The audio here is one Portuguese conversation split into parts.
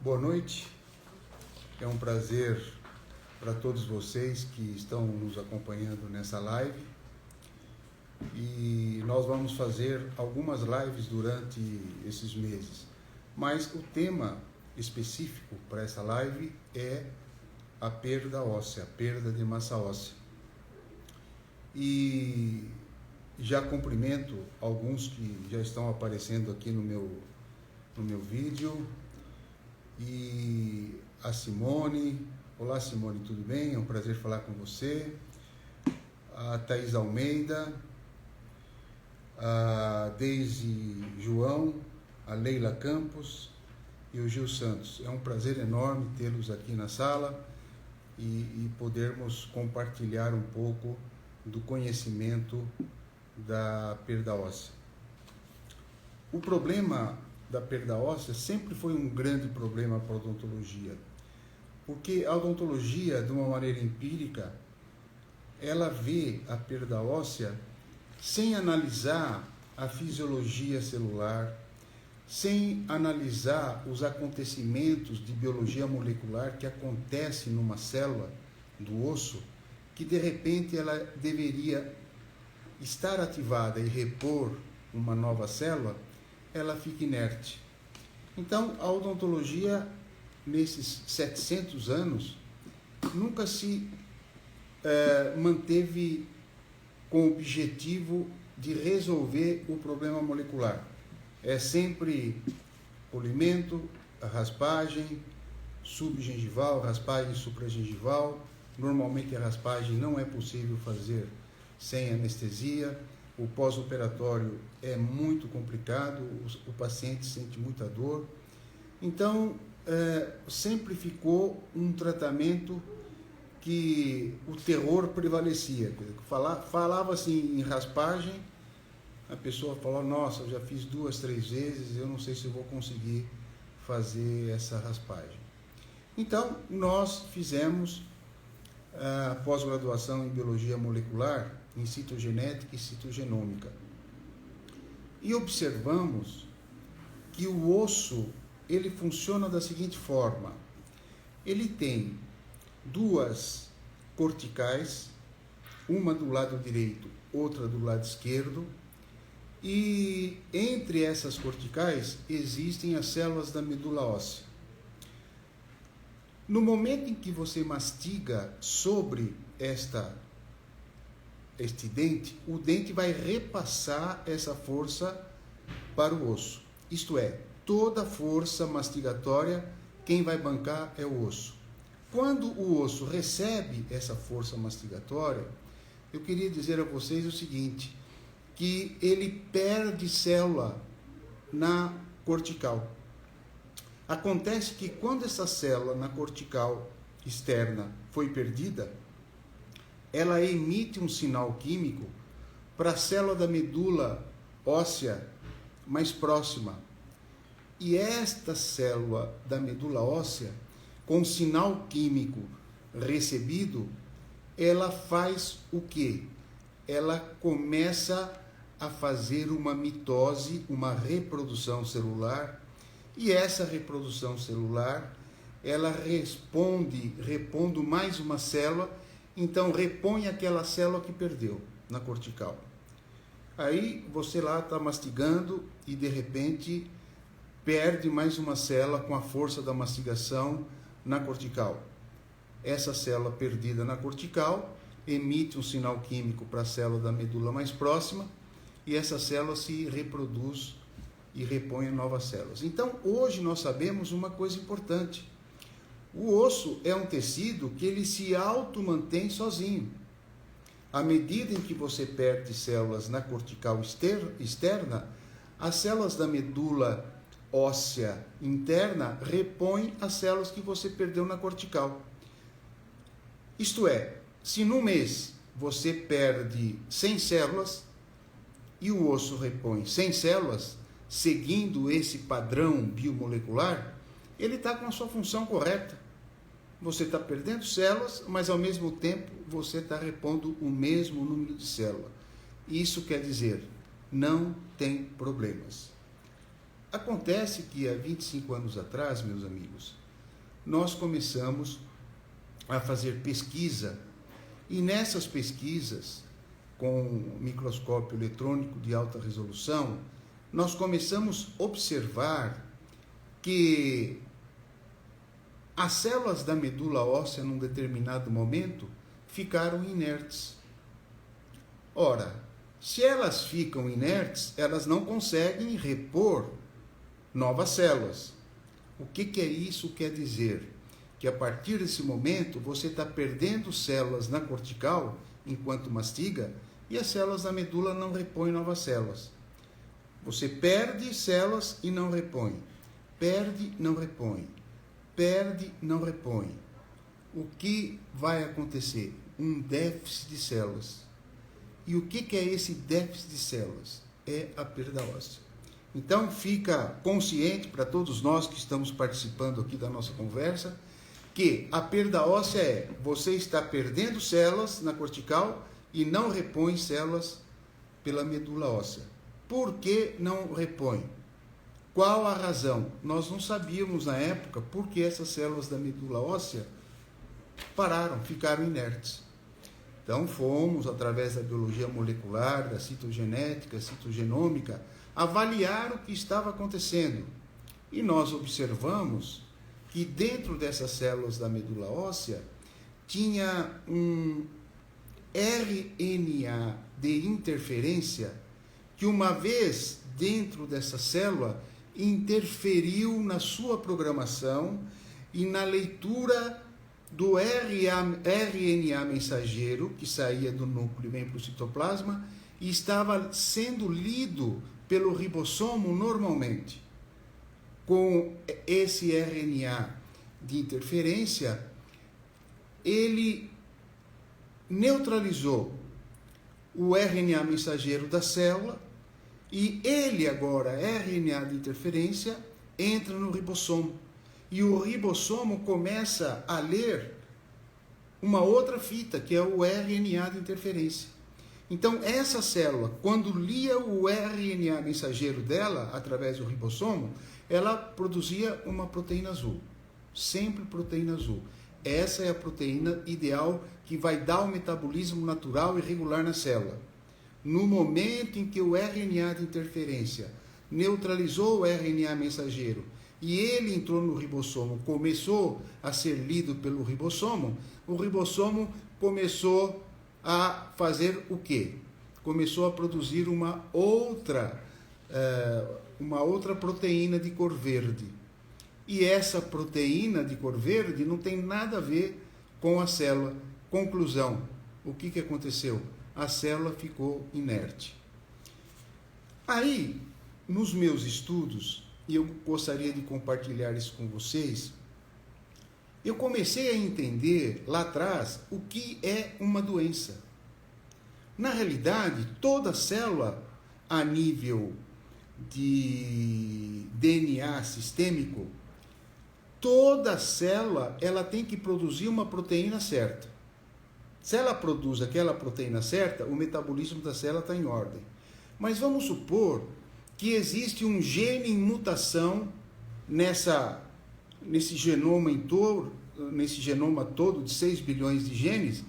Boa noite, é um prazer para todos vocês que estão nos acompanhando nessa live e nós vamos fazer algumas lives durante esses meses, mas o tema específico para essa live é a perda óssea, a perda de massa óssea. E já cumprimento alguns que já estão aparecendo aqui no meu vídeo. E a Simone, olá Simone, tudo bem? É um prazer falar com você. A Thaís Almeida, a Deise João, a Leila Campos e o Gil Santos. É um prazer enorme tê-los aqui na sala e podermos compartilhar um pouco do conhecimento da perda óssea. O problema da perda óssea sempre foi um grande problema para a odontologia, porque a odontologia, de uma maneira empírica, ela vê a perda óssea sem analisar a fisiologia celular, sem analisar os acontecimentos de biologia molecular que acontecem numa célula do osso, que de repente ela deveria estar ativada e repor uma nova célula, ela fica inerte. Então, a odontologia, nesses 700 anos, nunca se manteve com o objetivo de resolver o problema molecular. É sempre polimento, raspagem subgengival, raspagem supragengival. Normalmente a raspagem não é possível fazer sem anestesia. O pós-operatório é muito complicado, o paciente sente muita dor. Então, sempre ficou um tratamento que o terror prevalecia. Falava assim em raspagem, a pessoa falava, nossa, eu já fiz 2, 3 vezes, eu não sei se eu vou conseguir fazer essa raspagem. Então, nós fizemos a pós-graduação em biologia molecular, em citogenética e citogenômica. E observamos que o osso, ele funciona da seguinte forma. Ele tem 2 corticais, uma do lado direito, outra do lado esquerdo, e entre essas corticais existem as células da medula óssea. No momento em que você mastiga sobre este dente, o dente vai repassar essa força para o osso. Isto é, toda força mastigatória, quem vai bancar é o osso. Quando o osso recebe essa força mastigatória, eu queria dizer a vocês o seguinte, que ele perde célula na cortical. Acontece que quando essa célula na cortical externa foi perdida, ela emite um sinal químico para a célula da medula óssea mais próxima. E esta célula da medula óssea, com o sinal químico recebido, ela faz o quê? Ela começa a fazer uma mitose, uma reprodução celular, e essa reprodução celular, ela repondo mais uma célula, então repõe aquela célula que perdeu na cortical. Aí você lá está mastigando e de repente perde mais uma célula com a força da mastigação na cortical. Essa célula perdida na cortical emite um sinal químico para a célula da medula mais próxima e essa célula se reproduz e repõe novas células. Então, hoje nós sabemos uma coisa importante. O osso é um tecido que ele se auto-mantém sozinho. À medida em que você perde células na cortical externa, as células da medula óssea interna repõem as células que você perdeu na cortical. Isto é, se no mês você perde 100 células e o osso repõe 100 células, seguindo esse padrão biomolecular, ele está com a sua função correta. Você está perdendo células, mas ao mesmo tempo você está repondo o mesmo número de células. Isso quer dizer, não tem problemas. Acontece que há 25 anos atrás, meus amigos, nós começamos a fazer pesquisa, e nessas pesquisas, com microscópio eletrônico de alta resolução, nós começamos a observar que as células da medula óssea, num determinado momento, ficaram inertes. Ora, se elas ficam inertes, elas não conseguem repor novas células. O que é isso? Quer dizer que a partir desse momento você está perdendo células na cortical enquanto mastiga e as células da medula não repõem novas células. Você perde células e não repõe. Perde, não repõe. Perde, não repõe. O que vai acontecer? Um déficit de células. E o que é esse déficit de células? É a perda óssea. Então fica consciente para todos nós que estamos participando aqui da nossa conversa, que a perda óssea é você está perdendo células na cortical e não repõe células pela medula óssea. Por que não repõe? Qual a razão? Nós não sabíamos na época por que essas células da medula óssea pararam, ficaram inertes. Então fomos, através da biologia molecular, da citogenética, citogenômica, avaliar o que estava acontecendo. E nós observamos que dentro dessas células da medula óssea tinha um RNA de interferência que, uma vez dentro dessa célula, interferiu na sua programação e na leitura do RNA mensageiro que saía do núcleo e vem para o citoplasma e estava sendo lido pelo ribossomo normalmente. Com esse RNA de interferência, ele neutralizou o RNA mensageiro da célula e ele agora, RNA de interferência, entra no ribossomo. E o ribossomo começa a ler uma outra fita, que é o RNA de interferência. Então, essa célula, quando lia o RNA mensageiro dela, através do ribossomo, ela produzia uma proteína azul. Sempre proteína azul. Essa é a proteína ideal que vai dar o metabolismo natural e regular na célula. No momento em que o RNA de interferência neutralizou o RNA mensageiro e ele entrou no ribossomo, começou a ser lido pelo ribossomo, o ribossomo começou a fazer o quê? Começou a produzir uma outra proteína de cor verde. E essa proteína de cor verde não tem nada a ver com a célula. Conclusão, o que aconteceu? A célula ficou inerte. Aí, nos meus estudos, e eu gostaria de compartilhar isso com vocês, eu comecei a entender lá atrás o que é uma doença. Na realidade, toda célula a nível de DNA sistêmico, toda célula ela tem que produzir uma proteína certa. Se ela produz aquela proteína certa, o metabolismo da célula está em ordem. Mas vamos supor que existe um gene em mutação nesse genoma todo de 6 bilhões de genes.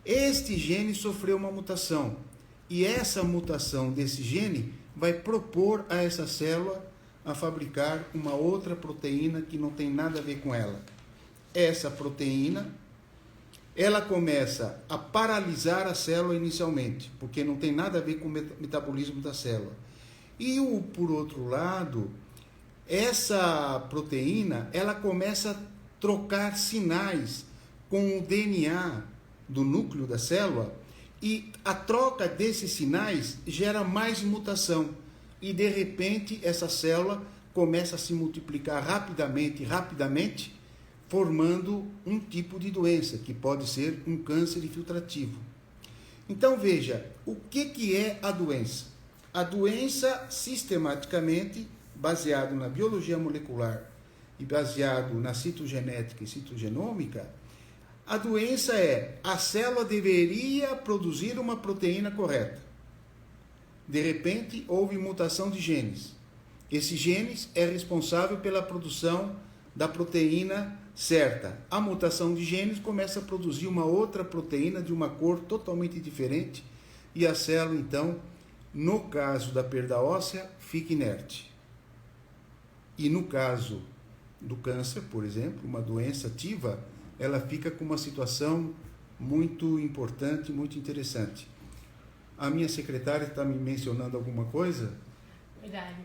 Este gene sofreu uma mutação. E essa mutação desse gene vai propor a essa célula a fabricar uma outra proteína que não tem nada a ver com ela. Essa proteína, ela começa a paralisar a célula inicialmente, porque não tem nada a ver com o metabolismo da célula. E, por outro lado, essa proteína, ela começa a trocar sinais com o DNA do núcleo da célula, e a troca desses sinais gera mais mutação. E, de repente, essa célula começa a se multiplicar rapidamente, formando um tipo de doença, que pode ser um câncer infiltrativo. Então, veja, o que é a doença? A doença, sistematicamente, baseado na biologia molecular e baseado na citogenética e citogenômica, a doença é: a célula deveria produzir uma proteína correta. De repente, houve mutação de genes. Esse genes é responsável pela produção da proteína certa. A mutação de genes começa a produzir uma outra proteína de uma cor totalmente diferente e a célula, então, no caso da perda óssea, fica inerte. E no caso do câncer, por exemplo, uma doença ativa, ela fica com uma situação muito importante, muito interessante. A minha secretária está me mencionando alguma coisa? Verdade.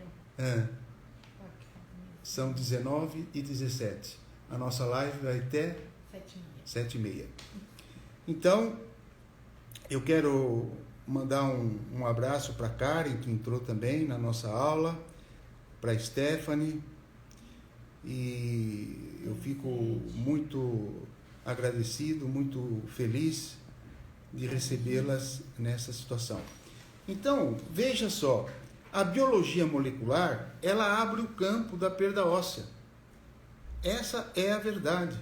São 19h17. A nossa live vai até 7h30. Então, eu quero mandar um abraço para a Karen, que entrou também na nossa aula, para a Stephanie, e eu fico muito agradecido, muito feliz de recebê-las nessa situação. Então, veja só, a biologia molecular, ela abre o campo da perda óssea. Essa é a verdade,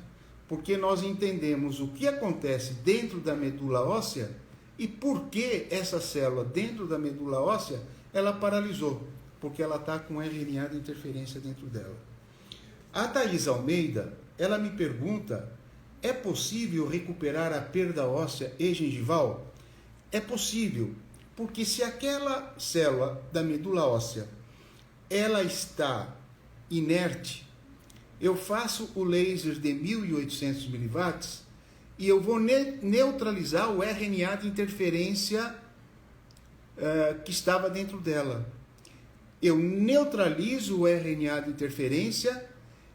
porque nós entendemos o que acontece dentro da medula óssea e por que essa célula dentro da medula óssea, ela paralisou, porque ela está com RNA de interferência dentro dela. A Thaís Almeida, ela me pergunta, é possível recuperar a perda óssea e gengival? É possível, porque se aquela célula da medula óssea, ela está inerte, eu faço o laser de 1800 miliwatts e eu vou neutralizar o RNA de interferência que estava dentro dela. Eu neutralizo o RNA de interferência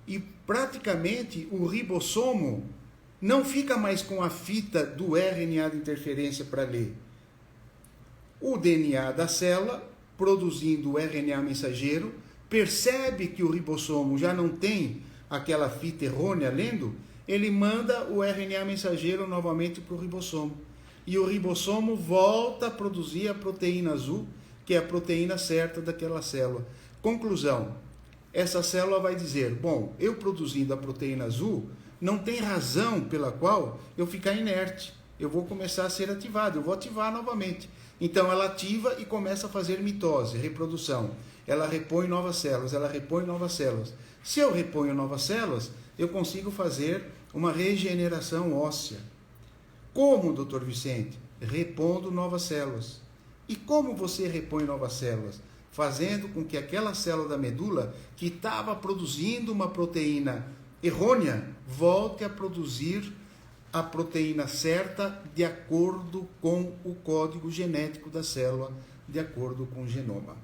e praticamente o ribossomo não fica mais com a fita do RNA de interferência para ler. O DNA da célula, produzindo o RNA mensageiro, percebe que o ribossomo já não tem aquela fita errônea lendo, ele manda o RNA mensageiro novamente para o ribossomo. E o ribossomo volta a produzir a proteína azul, que é a proteína certa daquela célula. Conclusão, essa célula vai dizer, bom, eu produzindo a proteína azul, não tem razão pela qual eu ficar inerte. Eu vou começar a ser ativado, eu vou ativar novamente. Então ela ativa e começa a fazer mitose, reprodução. Ela repõe novas células, ela repõe novas células. Se eu reponho novas células, eu consigo fazer uma regeneração óssea. Como, doutor Vicente? Repondo novas células. E como você repõe novas células? Fazendo com que aquela célula da medula, que estava produzindo uma proteína errônea, volte a produzir a proteína certa de acordo com o código genético da célula, de acordo com o genoma.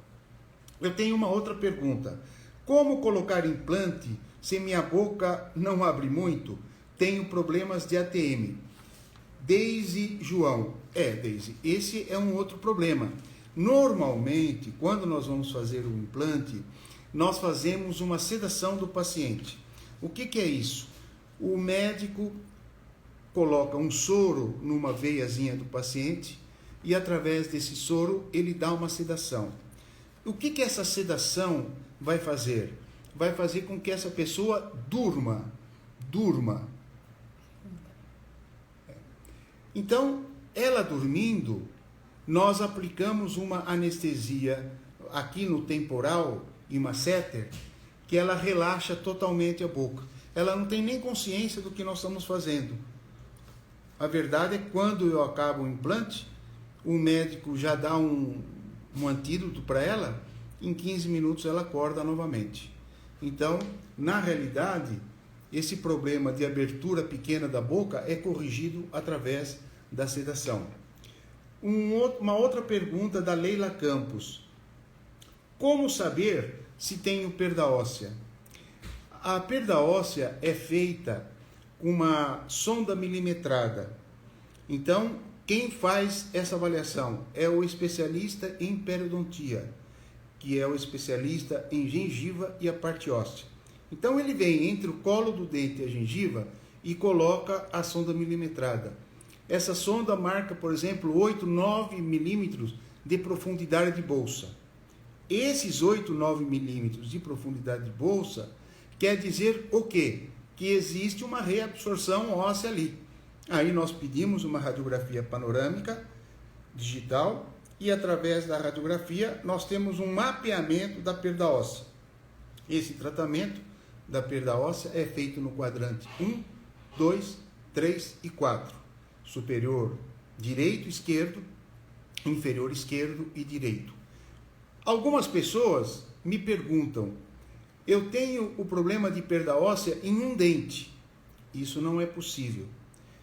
Eu tenho uma outra pergunta. Como colocar implante se minha boca não abre muito? Tenho problemas de ATM. Deise João. Deise, esse é um outro problema. Normalmente, quando nós vamos fazer o implante, nós fazemos uma sedação do paciente. O que é isso? O médico coloca um soro numa veiazinha do paciente e através desse soro ele dá uma sedação. O que essa sedação vai fazer? Vai fazer com que essa pessoa durma. Então, ela dormindo, nós aplicamos uma anestesia aqui no temporal e masseter, que ela relaxa totalmente a boca. Ela não tem nem consciência do que nós estamos fazendo. A verdade é que quando eu acabo o implante, o médico já dá um antídoto para ela, em 15 minutos ela acorda novamente. Então, na realidade, esse problema de abertura pequena da boca é corrigido através da sedação. Uma outra pergunta da Leila Campos. Como saber se tenho perda óssea? A perda óssea é feita com uma sonda milimetrada. Então, quem faz essa avaliação é o especialista em periodontia, que é o especialista em gengiva e a parte óssea. Então, ele vem entre o colo do dente e a gengiva e coloca a sonda milimetrada. Essa sonda marca, por exemplo, 8, 9 milímetros de profundidade de bolsa. Esses 8, 9 milímetros de profundidade de bolsa quer dizer o quê? Que existe uma reabsorção óssea ali. Aí nós pedimos uma radiografia panorâmica digital e através da radiografia nós temos um mapeamento da perda óssea. Esse tratamento da perda óssea é feito no quadrante 1, 2, 3 e 4. Superior direito, esquerdo, inferior esquerdo e direito. Algumas pessoas me perguntam, eu tenho o problema de perda óssea em um dente. Isso não é possível.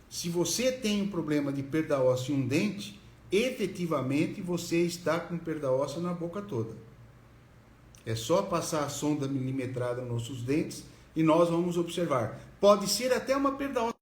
Se você tem um problema de perda óssea em um dente, efetivamente você está com perda óssea na boca toda. É só passar a sonda milimetrada nos nossos dentes e nós vamos observar. Pode ser até uma perda óssea.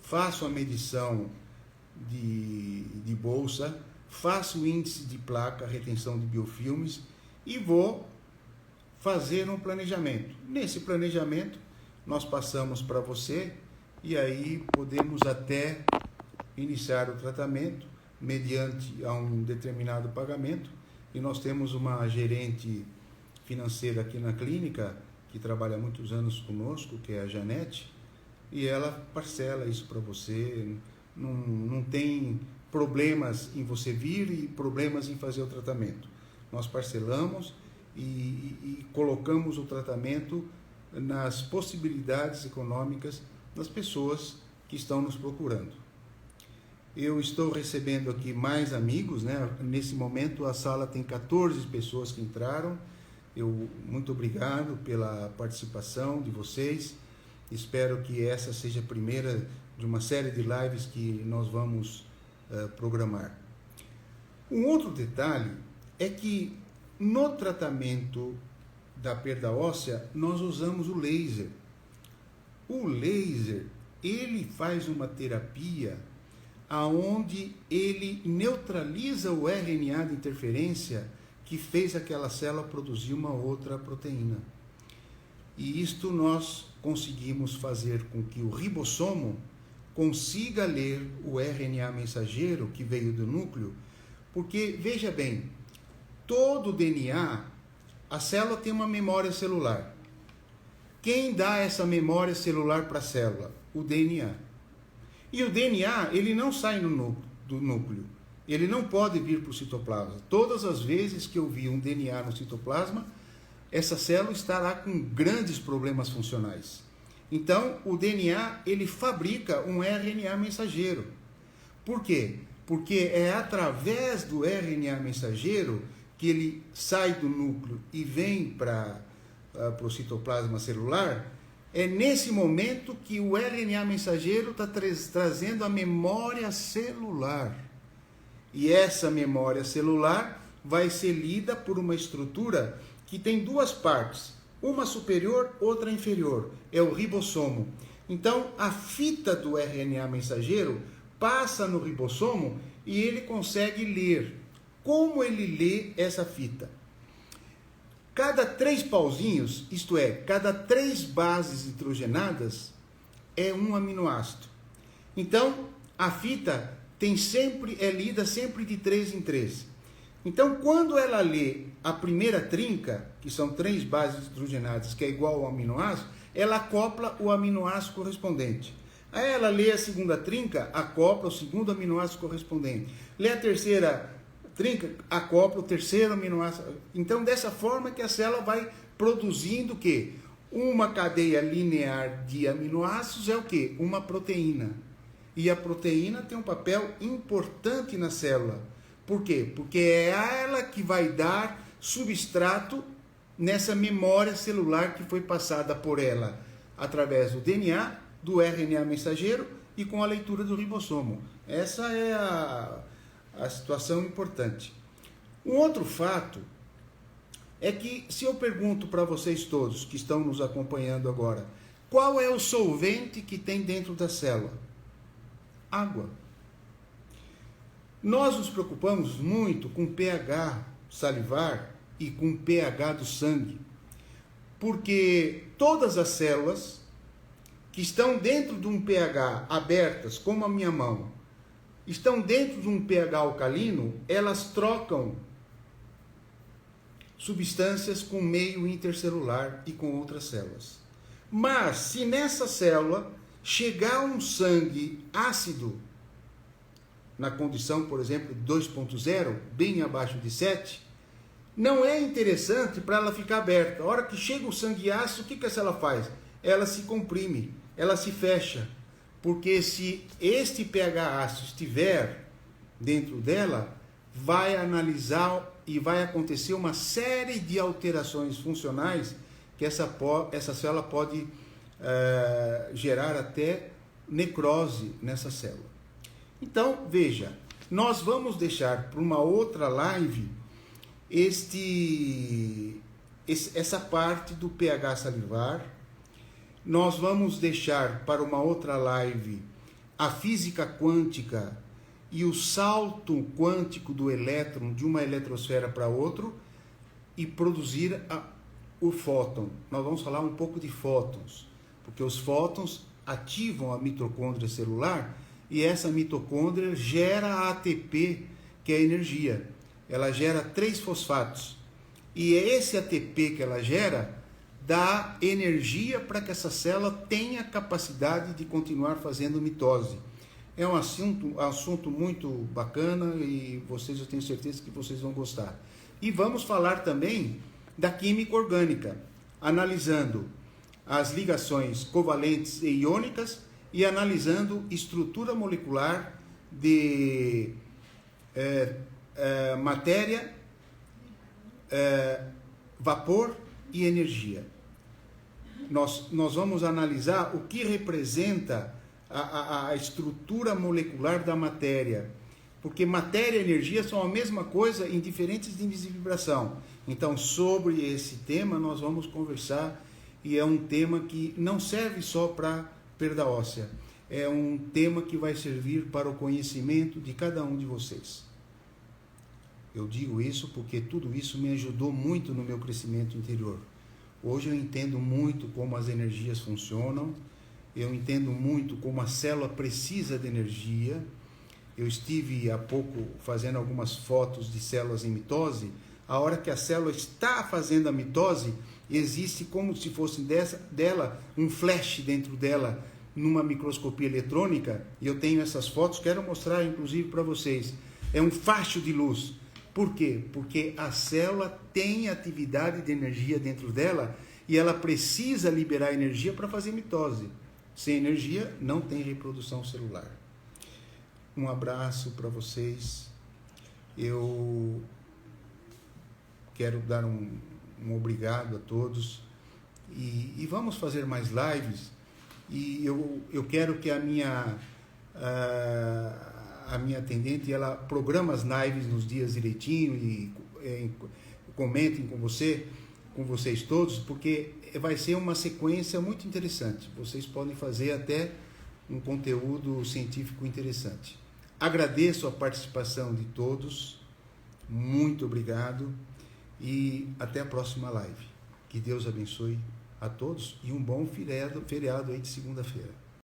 Faço a medição de bolsa, faço o índice de placa, retenção de biofilmes e vou fazer um planejamento. Nesse planejamento, nós passamos para você e aí podemos até iniciar o tratamento mediante a um determinado pagamento. E nós temos uma gerente financeira aqui na clínica que trabalha há muitos anos conosco, que é a Janete, e ela parcela isso para você. Não tem problemas em você vir e problemas em fazer o tratamento. Nós parcelamos e colocamos o tratamento nas possibilidades econômicas das pessoas que estão nos procurando. Eu estou recebendo aqui mais amigos, né? Nesse momento a sala tem 14 pessoas que entraram. Muito obrigado pela participação de vocês. Espero que essa seja a primeira de uma série de lives que nós vamos programar. Um outro detalhe é que no tratamento da perda óssea nós usamos o laser. O laser, ele faz uma terapia aonde ele neutraliza o RNA de interferência que fez aquela célula produzir uma outra proteína. E isto nós conseguimos fazer com que o ribossomo consiga ler o RNA mensageiro que veio do núcleo, porque, veja bem, todo DNA, a célula tem uma memória celular. Quem dá essa memória celular para a célula? O DNA. E o DNA, ele não sai do núcleo. Ele não pode vir para o citoplasma. Todas as vezes que eu vi um DNA no citoplasma, essa célula estará com grandes problemas funcionais. Então, o DNA, ele fabrica um RNA mensageiro. Por quê? Porque é através do RNA mensageiro que ele sai do núcleo e vem para o citoplasma celular. É nesse momento que o RNA mensageiro está trazendo a memória celular. E essa memória celular vai ser lida por uma estrutura que tem duas partes, uma superior, outra inferior, é o ribossomo. Então, a fita do RNA mensageiro passa no ribossomo e ele consegue ler. Como ele lê essa fita? Cada 3 pauzinhos, isto é, cada 3 bases nitrogenadas é um aminoácido. Então, a fita é lida sempre de 3 em 3. Então, quando ela lê a primeira trinca, que são 3 bases nitrogenadas, que é igual ao aminoácido, ela acopla o aminoácido correspondente. Aí ela lê a segunda trinca, acopla o segundo aminoácido correspondente. Lê a terceira trinca, acopla o terceiro aminoácido. Então, dessa forma que a célula vai produzindo o quê? Uma cadeia linear de aminoácidos é o quê? Uma proteína. E a proteína tem um papel importante na célula. Por quê? Porque é ela que vai dar substrato nessa memória celular que foi passada por ela através do DNA, do RNA mensageiro e com a leitura do ribossomo. Essa é a situação importante. Um outro fato é que se eu pergunto para vocês todos que estão nos acompanhando agora, qual é o solvente que tem dentro da célula? Água. Nós nos preocupamos muito com pH salivar e com pH do sangue, porque todas as células que estão dentro de um pH abertas, como a minha mão, estão dentro de um pH alcalino, elas trocam substâncias com meio intercelular e com outras células. Mas, se nessa célula chegar um sangue ácido, na condição, por exemplo, 2.0, bem abaixo de 7, não é interessante para ela ficar aberta. A hora que chega o sangue ácido, o que a célula faz? Ela se comprime, ela se fecha. Porque se este pH ácido estiver dentro dela, vai analisar e vai acontecer uma série de alterações funcionais que essa célula pode gerar até necrose nessa célula. Então, veja, nós vamos deixar para uma outra live essa parte do pH salivar. Nós vamos deixar para uma outra live a física quântica e o salto quântico do elétron de uma eletrosfera para outra e produzir o fóton. Nós vamos falar um pouco de fótons, porque os fótons ativam a mitocôndria celular e essa mitocôndria gera a ATP, que é a energia. Ela gera 3 fosfatos. E é esse ATP que ela gera dá energia para que essa célula tenha capacidade de continuar fazendo mitose. É um assunto muito bacana e eu tenho certeza que vocês vão gostar. E vamos falar também da química orgânica, analisando as ligações covalentes e iônicas e analisando estrutura molecular de matéria, vapor e energia. Nós vamos analisar o que representa a estrutura molecular da matéria, porque matéria e energia são a mesma coisa em diferentes níveis de vibração. Então, sobre esse tema, nós vamos conversar, e é um tema que não serve só para perda óssea, é um tema que vai servir para o conhecimento de cada um de vocês. Eu digo isso porque tudo isso me ajudou muito no meu crescimento interior. Hoje eu entendo muito como as energias funcionam, eu entendo muito como a célula precisa de energia. Eu estive há pouco fazendo algumas fotos de células em mitose. A hora que a célula está fazendo a mitose, existe como se fosse dela um flash dentro dela, numa microscopia eletrônica, e eu tenho essas fotos, quero mostrar inclusive para vocês. É um facho de luz. Por quê? Porque a célula tem atividade de energia dentro dela e ela precisa liberar energia para fazer mitose. Sem energia, não tem reprodução celular. Um abraço para vocês. Eu quero dar um obrigado a todos. E vamos fazer mais lives. E eu quero que a minha atendente, ela programa as lives nos dias direitinho e comentem com vocês todos, porque vai ser uma sequência muito interessante. Vocês podem fazer até um conteúdo científico interessante. Agradeço a participação de todos, muito obrigado e até a próxima live. Que Deus abençoe a todos e um bom feriado aí de segunda-feira.